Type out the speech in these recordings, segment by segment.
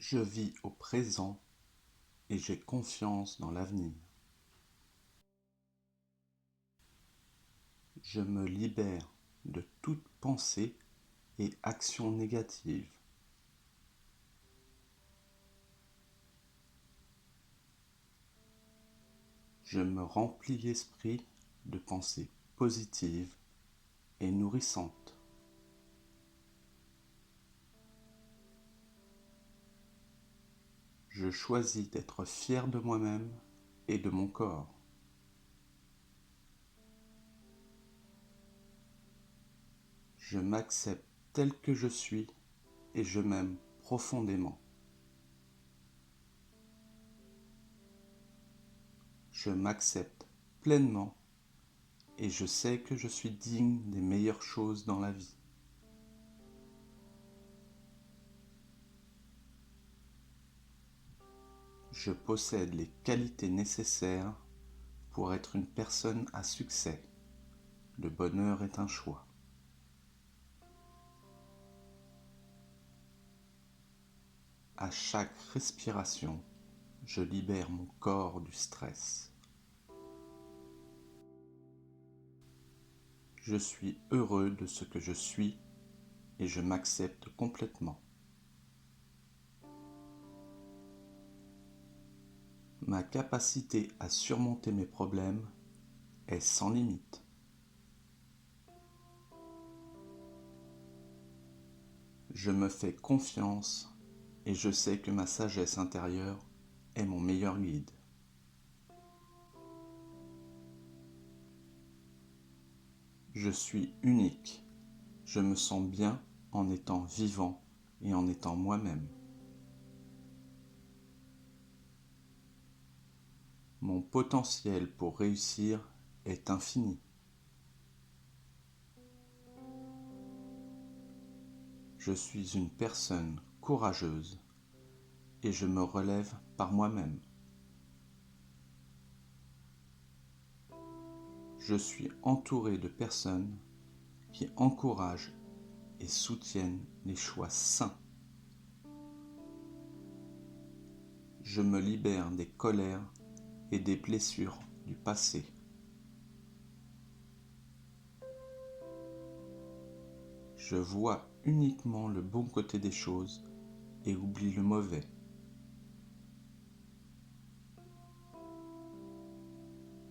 Je vis au présent et j'ai confiance dans l'avenir. Je me libère de toute pensée et action négative. Je me remplis l'esprit de pensées positives et nourrissantes. Je choisis d'être fier de moi-même et de mon corps. Je m'accepte tel que je suis et je m'aime profondément. Je m'accepte pleinement et je sais que je suis digne des meilleures choses dans la vie. Je possède les qualités nécessaires pour être une personne à succès. Le bonheur est un choix. À chaque respiration, je libère mon corps du stress. Je suis heureux de ce que je suis et je m'accepte complètement. Ma capacité à surmonter mes problèmes est sans limite. Je me fais confiance et je sais que ma sagesse intérieure est mon meilleur guide. Je suis unique. Je me sens bien en étant vivant et en étant moi-même. Mon potentiel pour réussir est infini. Je suis une personne courageuse et je me relève par moi-même. Je suis entouré de personnes qui encouragent et soutiennent les choix sains. Je me libère des colères et des blessures du passé. Je vois uniquement le bon côté des choses et oublie le mauvais.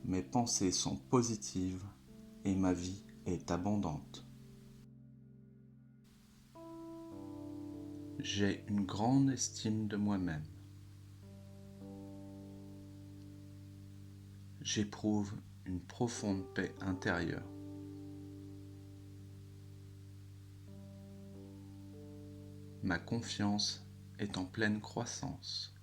Mes pensées sont positives et ma vie est abondante. J'ai une grande estime de moi-même. J'éprouve une profonde paix intérieure. Ma confiance est en pleine croissance.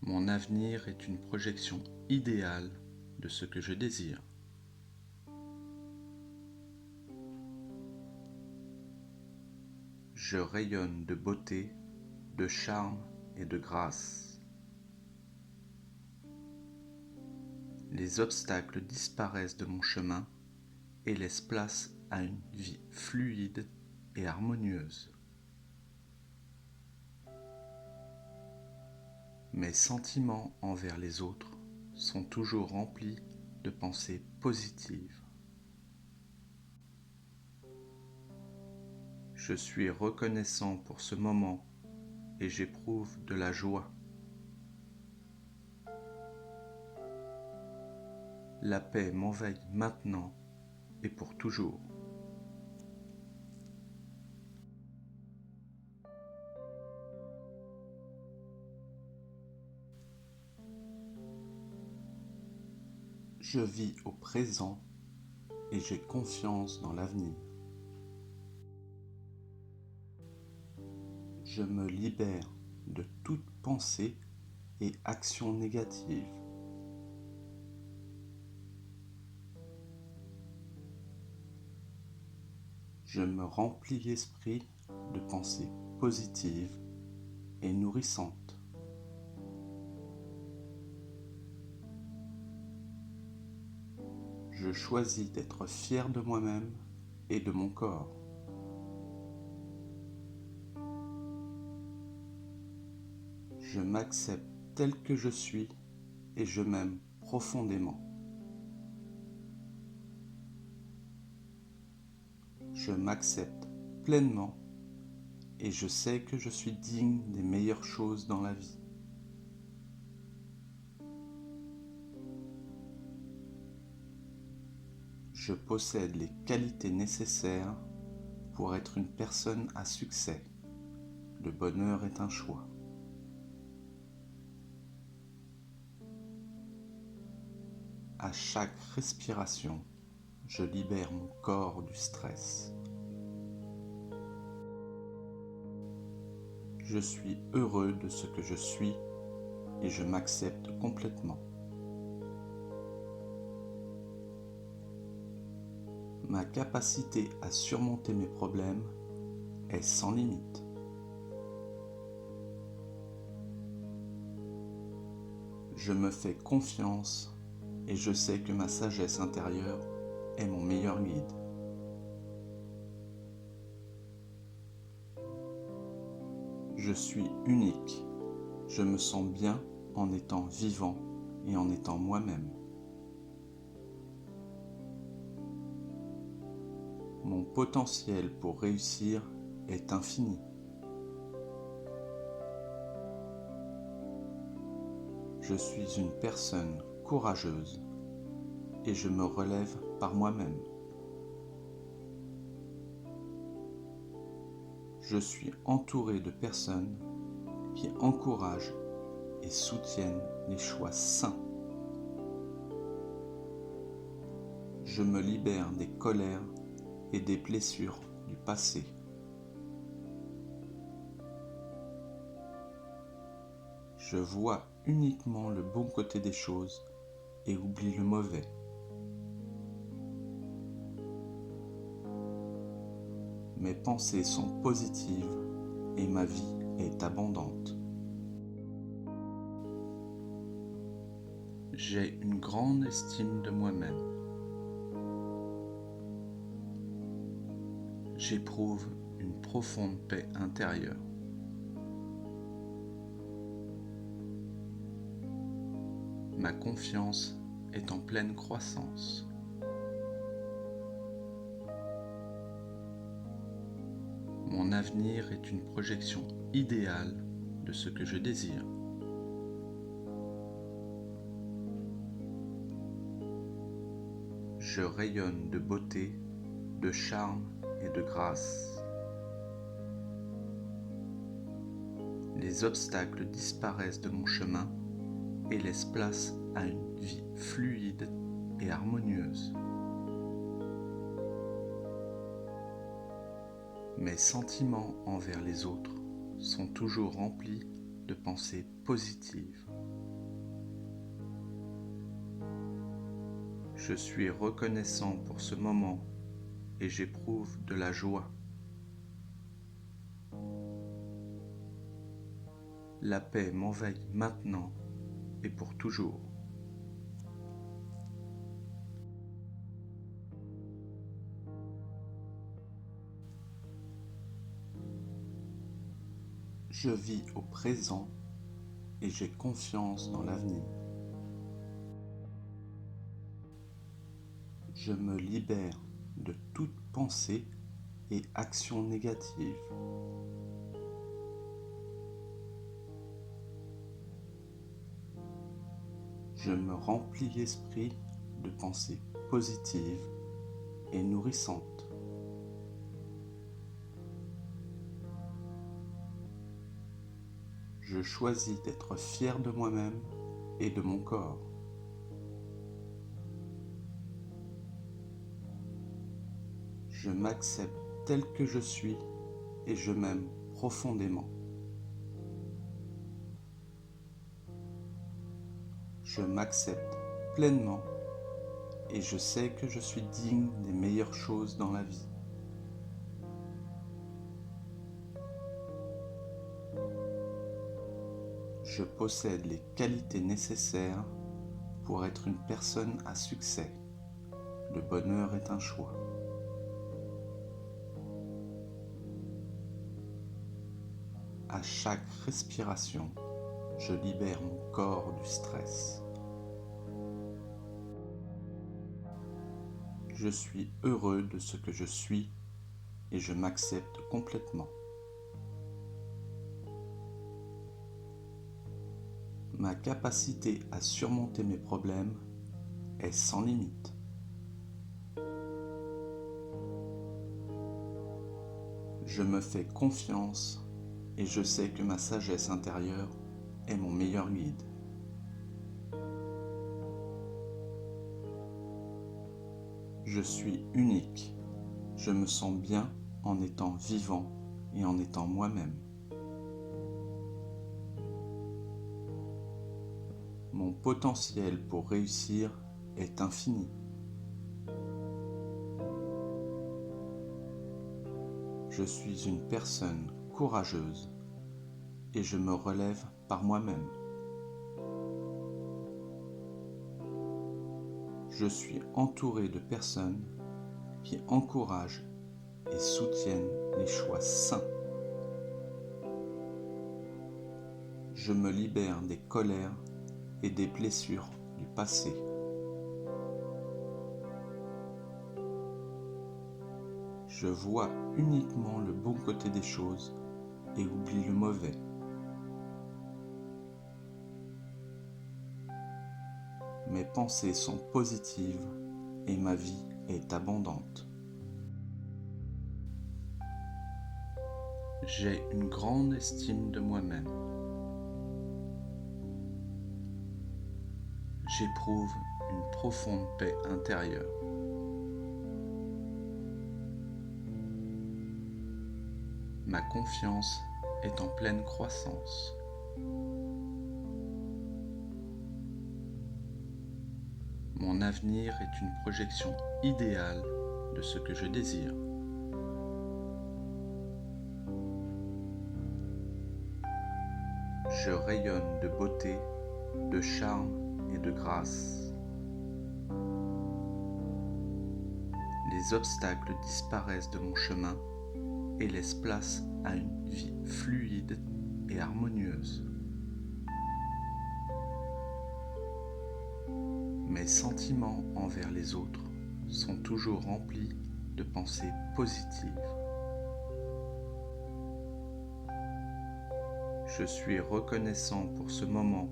Mon avenir est une projection idéale de ce que je désire. Je rayonne de beauté, de charme et de grâce. Les obstacles disparaissent de mon chemin et laissent place à une vie fluide et harmonieuse. Mes sentiments envers les autres sont toujours remplis de pensées positives. Je suis reconnaissant pour ce moment et j'éprouve de la joie. La paix m'envahit maintenant et pour toujours. Je vis au présent et j'ai confiance dans l'avenir. Je me libère de toute pensée et action négative. Je me remplis l'esprit de pensées positives et nourrissantes. Je choisis d'être fier de moi-même et de mon corps. Je m'accepte tel que je suis et je m'aime profondément. Je m'accepte pleinement et je sais que je suis digne des meilleures choses dans la vie. Je possède les qualités nécessaires pour être une personne à succès. Le bonheur est un choix. À chaque respiration, je libère mon corps du stress. Je suis heureux de ce que je suis et je m'accepte complètement. Ma capacité à surmonter mes problèmes est sans limite. Je me fais confiance et je sais que ma sagesse intérieure est mon meilleur guide. Je suis unique. Je me sens bien en étant vivant et en étant moi-même. Mon potentiel pour réussir est infini. Je suis une personne courageuse et je me relève par moi-même. Je suis entouré de personnes qui encouragent et soutiennent les choix sains. Je me libère des colères et des blessures du passé. Je vois uniquement le bon côté des choses et oublie le mauvais. Mes pensées sont positives et ma vie est abondante. J'ai une grande estime de moi-même. J'éprouve une profonde paix intérieure. Ma confiance est en pleine croissance. Mon avenir est une projection idéale de ce que je désire. Je rayonne de beauté, de charme et de grâce. Les obstacles disparaissent de mon chemin et laissent place à une vie fluide et harmonieuse. Mes sentiments envers les autres sont toujours remplis de pensées positives. Je suis reconnaissant pour ce moment et j'éprouve de la joie. La paix m'envahit maintenant et pour toujours. Je vis au présent et j'ai confiance dans l'avenir. Je me libère de toute pensée et action négative. Je me remplis l'esprit de pensées positives et nourrissantes. Je choisis d'être fier de moi-même et de mon corps. Je m'accepte tel que je suis et je m'aime profondément. Je m'accepte pleinement et je sais que je suis digne des meilleures choses dans la vie. Je possède les qualités nécessaires pour être une personne à succès. Le bonheur est un choix. À chaque respiration, je libère mon corps du stress. Je suis heureux de ce que je suis et je m'accepte complètement. Ma capacité à surmonter mes problèmes est sans limite. Je me fais confiance et je sais que ma sagesse intérieure est mon meilleur guide. Je suis unique. Je me sens bien en étant vivant et en étant moi-même. Mon potentiel pour réussir est infini. Je suis une personne courageuse et je me relève par moi-même. Je suis entouré de personnes qui encouragent et soutiennent les choix sains. Je me libère des colères et des blessures du passé. Je vois uniquement le bon côté des choses et oublie le mauvais. Mes pensées sont positives et ma vie est abondante. J'ai une grande estime de moi-même. J'éprouve une profonde paix intérieure. Ma confiance est en pleine croissance. Mon avenir est une projection idéale de ce que je désire. Je rayonne de beauté, de charme et de grâce. Les obstacles disparaissent de mon chemin et laissent place à une vie fluide et harmonieuse. Mes sentiments envers les autres sont toujours remplis de pensées positives. Je suis reconnaissant pour ce moment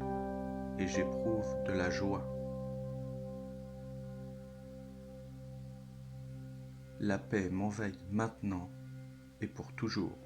et j'éprouve de la joie. La paix m'envahit maintenant et pour toujours.